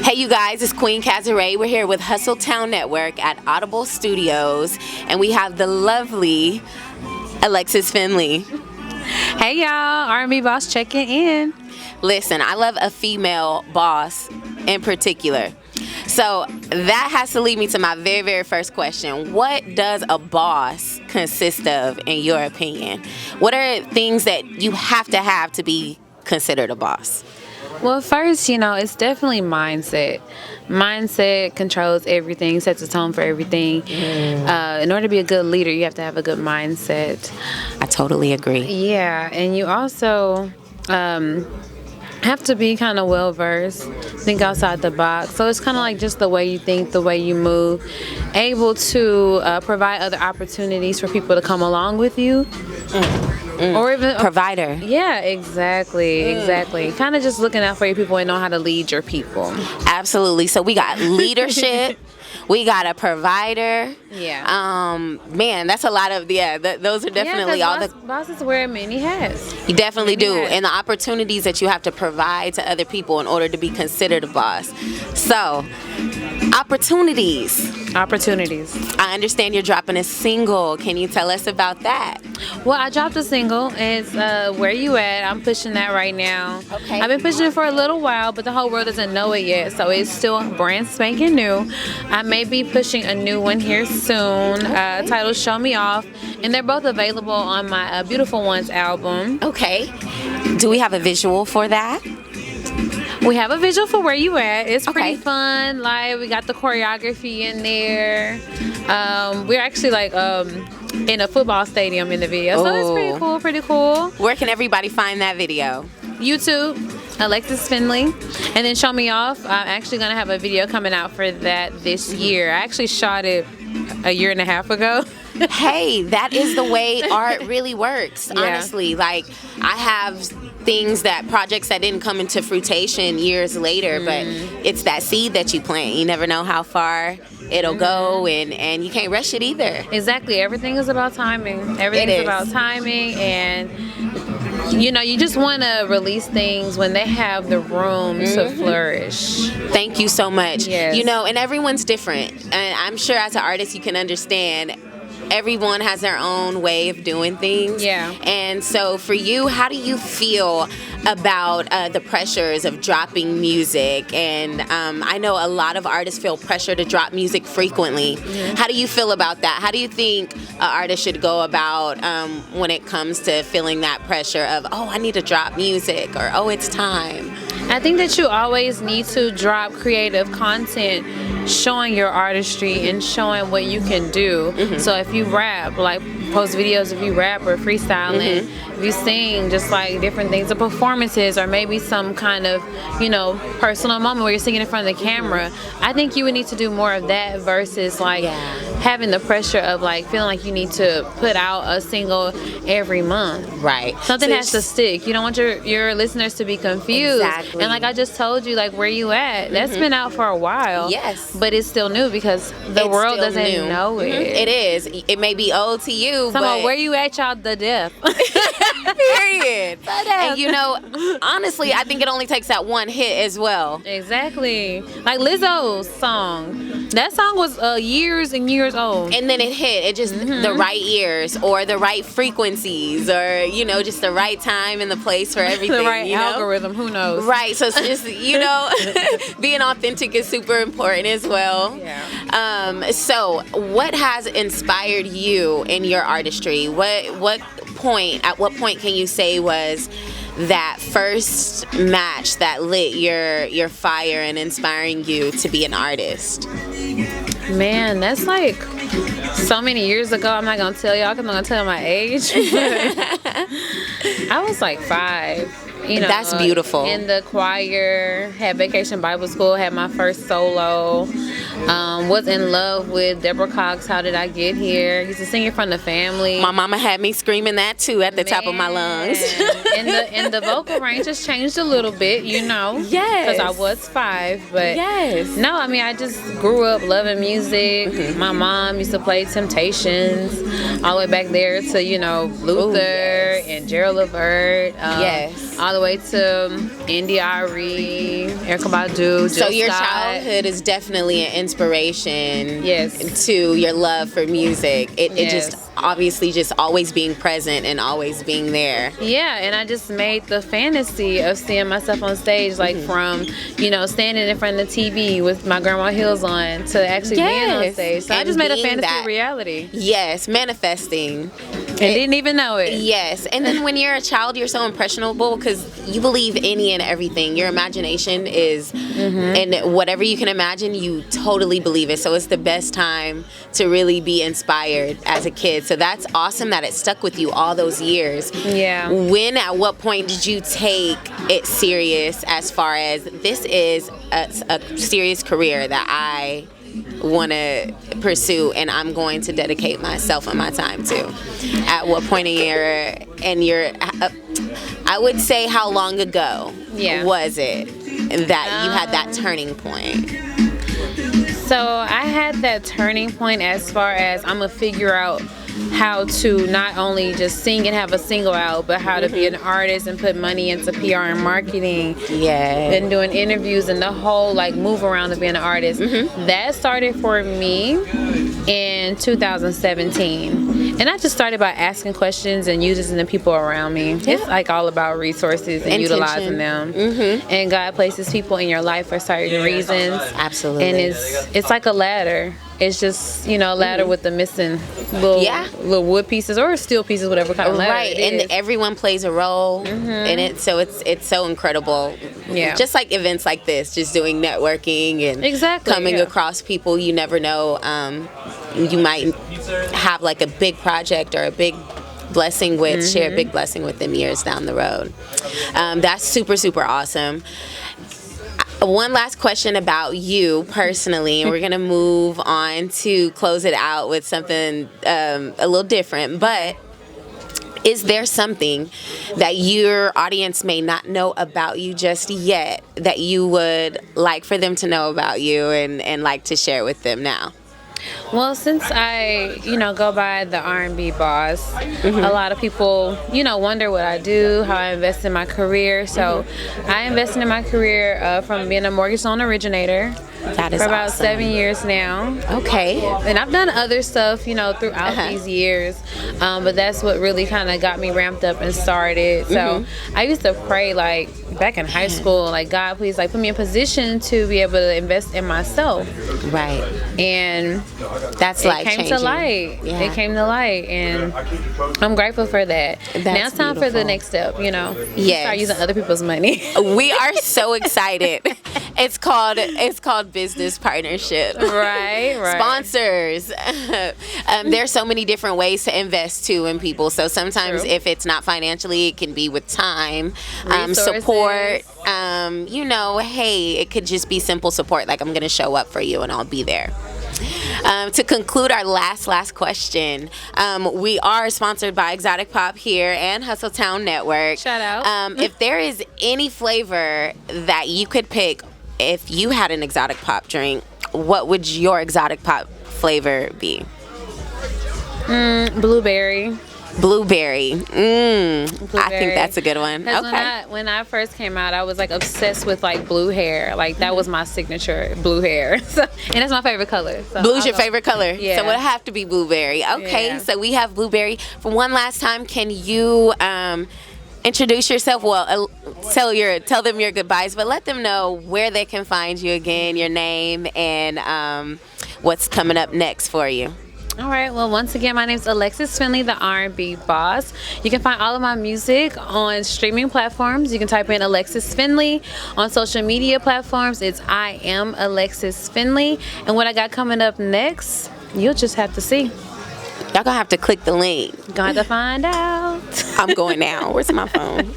Hey, you guys, it's Queen Kazarée. We're here with Hustle Town Network at Audible Studios, and we have the lovely Alexis Finley. Hey, y'all, R&B boss checking in. Listen, I love a female boss in particular. So that has to lead me to my very, very first question. What does a boss consist of, in your opinion? What are things that you have to be considered a boss? Well, first, it's definitely mindset. Mindset controls everything, sets the tone for everything. In order to be a good leader, you have to have a good mindset. I totally agree. Yeah, and you also have to be kind of well-versed, think outside the box. So it's kind of like just the way you think, the way you move, able to provide other opportunities for people to come along with you. Or even provider. Yeah, exactly. Kind of just looking out for your people and know how to lead your people. Absolutely. So we got leadership. We got a provider. Yeah. Man, that's a lot of those are definitely all the bosses wear many hats. You definitely do. Hats. And the opportunities that you have to provide to other people in order to be considered a boss. So, opportunities. I understand you're dropping a single. Can you tell us about that? Well, I dropped a single. It's Where You At. I'm pushing that right now. Okay. I've been pushing it for a little while, but the whole world doesn't know it yet, so it's still brand spanking new. I may be pushing a new one here soon, titled Show Me Off, and they're both available on my Beautiful Ones album. Okay. Do we have a visual for that? We have a visual for Where You At. It's pretty Okay. fun. Like, we got the choreography in there. We're actually in a football stadium in the video, so it's pretty cool. Where can everybody find that video? YouTube, Alexis Finley, and then Show Me Off. I'm actually gonna have a video coming out for that this year. I actually shot it a year and a half ago. Hey, that is the way art really works. Yeah. Honestly, like I have projects that didn't come into fruition years later, but it's that seed that you plant. You never know how far it'll go, and you can't rush it either. Exactly. Everything is about timing. Everything's about timing, and you just want to release things when they have the room to flourish. Thank you so much. Yes. And everyone's different, and I'm sure as an artist you can understand everyone has their own way of doing things. Yeah. And so for you, how do you feel about the pressures of dropping music? And I know a lot of artists feel pressure to drop music frequently. How do you feel about that? How do you think an artist should go about when it comes to feeling that pressure of, oh, I need to drop music, or oh, it's time? I think that you always need to drop creative content showing your artistry and showing what you can do. So if you rap, like post videos if you rap or freestyling, if you sing, just like different things, or performances, or maybe some kind of, personal moment where you're singing in front of the camera. I think you would need to do more of that versus having the pressure of feeling like you need to put out a single every month. Right. Something So has to stick. You don't want your listeners to be confused. Exactly. And like I just told you, Where You At, that's been out for a while. Yes. But it's still new because the world still doesn't new. know it. It is. It may be old to you, but Where You At, y'all, the death. period. And honestly, I think it only takes that one hit as well. Exactly. Like Lizzo's song. That song was years and years old. And then it hit. It just the right ears, or the right frequencies, or just the right time and the place for everything. The right algorithm, who knows? Right. So it's just being authentic is super important as well. Yeah. So what has inspired you in your artistry? At what point can you say was that first match that lit your fire and inspiring you to be an artist? Man, that's so many years ago. I'm not gonna tell y'all because I'm not gonna tell my age. I was 5. That's beautiful. In the choir, had Vacation Bible School, had my first solo. Was in love with Deborah Cox, How Did I Get Here? Used to sing it from the family. My mama had me screaming that too at the top of my lungs. and the vocal range has changed a little bit, Yes. Because I was 5, but yes. No, I just grew up loving music. My mom used to play Temptations, all the way back there to Luther, and Gerald Levert. Yes. All the way to India Arie, Erykah Badu, Jill So your Scott. childhood is definitely an inspiration, Yes. to your love for music. It Yes. just obviously just always being present and always being there. Yeah, and I just made the fantasy of seeing myself on stage, like from, standing in front of the TV with my grandma heels on to actually being on stage. So I And just made a being fantasy that. reality. Yes, manifesting. And didn't even know it. Yes, and then when you're a child, you're so impressionable because you believe any and everything. Your imagination is, and whatever you can imagine, you totally believe it. So it's the best time to really be inspired as a kid. So that's awesome that it stuck with you all those years. Yeah. At what point did you take it serious as far as this is a serious career that I want to pursue and I'm going to dedicate myself and my time to? At what point in your I would say, how long ago was it that you had that turning point? So I had that turning point as far as I'm going to figure out how to not only just sing and have a single out, but how to be an artist and put money into PR and marketing. Yeah. And doing interviews and the whole move around of being an artist. That started for me in 2017. And I just started by asking questions and using the people around me. Yeah. It's all about resources and utilizing them. And God places people in your life for certain reasons. Absolutely. And it's like a ladder. It's just, a ladder with the missing little wood pieces or steel pieces, whatever kind of ladder it is. And everyone plays a role in it, so it's so incredible. Yeah. Just like events like this, just doing networking and coming across people you never know. You might have a big project or a big blessing with, share a big blessing with them years down the road. That's super, super awesome. One last question about you personally, and we're going to move on to close it out with something a little different. But is there something that your audience may not know about you just yet that you would like for them to know about you and like to share with them now? Well, since I, go by the R&B boss, a lot of people, wonder what I do, how I invest in my career. So I invested in my career from being a mortgage loan originator. That is for about awesome. 7 years now. Okay. And I've done other stuff, throughout these years. But that's what really kind of got me ramped up and started. So I used to pray, back in high school, God, please, put me in position to be able to invest in myself. Right. And that's it came to light. Yeah. It came to light, and I'm grateful for that. Now it's time for the next step, Yes. Start using other people's money. We are so excited. It's called business partnership. Right. Sponsors. There's so many different ways to invest too in people. So sometimes if it's not financially, it can be with time, support. Hey, it could just be simple support. I'm going to show up for you and I'll be there. To conclude our last question, we are sponsored by Exotic Pop here and Hustletown Network. Shout out. If there is any flavor that you could pick, if you had an exotic pop drink, what would your exotic pop flavor be? Blueberry. Blueberry. I think that's a good one. Okay. When I first came out, I was obsessed with blue hair. That was my signature, blue hair. And that's my favorite color. So Blue's your favorite color. Yeah. So it would have to be blueberry. Okay. Yeah. So we have blueberry. For one last time, can you introduce yourself? Well, tell them your goodbyes, but let them know where they can find you again, your name, and what's coming up next for you. All right. Well, once again, my name is Alexis Finley, the R&B boss. You can find all of my music on streaming platforms. You can type in Alexis Finley. On social media platforms, it's I am Alexis Finley. And what I got coming up next, you'll just have to see. Y'all gonna have to click the link. Gonna have to find out. I'm going now. Where's my phone?